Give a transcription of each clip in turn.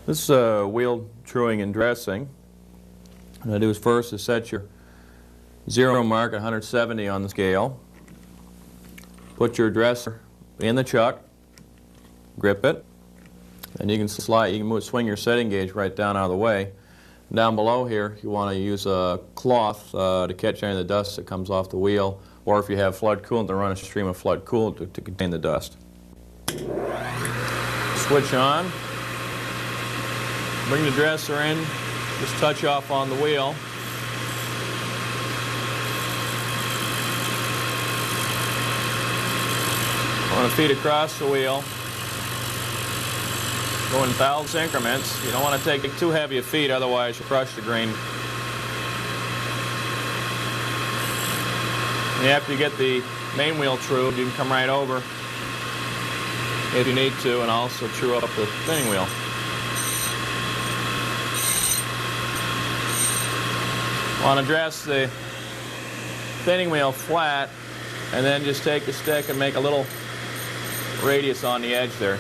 This is wheel truing and dressing. What I do is first is set your zero mark at 170 on the scale. Put your dresser in the chuck, grip it, and you can swing your setting gauge right down out of the way. Down below here, you want to use a cloth to catch any of the dust that comes off the wheel, or if you have flood coolant, to run a stream of flood coolant to contain the dust. Switch on. Bring the dresser in, just touch off on the wheel. Want to feed across the wheel. Go in 1,000 increments. You don't want to take too heavy a feed, otherwise you crush the grain. And after you get the main wheel trued, you can come right over if you need to, and also true up the thinning wheel. Want to dress the thinning wheel flat, and then just take a stick and make a little radius on the edge there.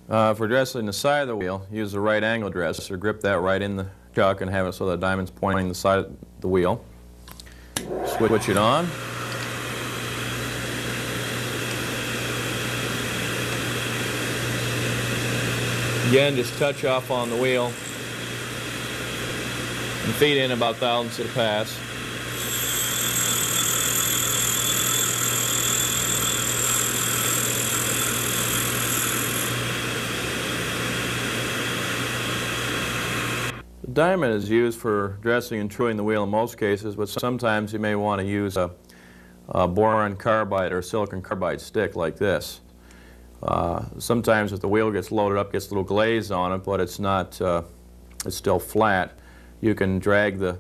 For dressing the side of the wheel, use the right angle dresser. Grip that right in the chuck and have it so the diamond's pointing the side of the wheel. Switch it on. Again, just touch off on the wheel and feed in about thousandths of a pass. The diamond is used for dressing and truing the wheel in most cases, but sometimes you may want to use a boron carbide or silicon carbide stick like this. Sometimes if the wheel gets loaded up, gets a little glaze on it, but it's not, it's still flat. You can drag the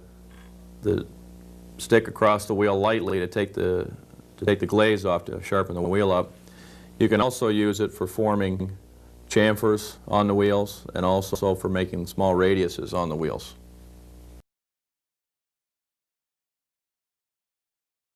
stick across the wheel lightly to take the glaze off, to sharpen the wheel up. You can also use it for forming chamfers on the wheels, and also for making small radiuses on the wheels.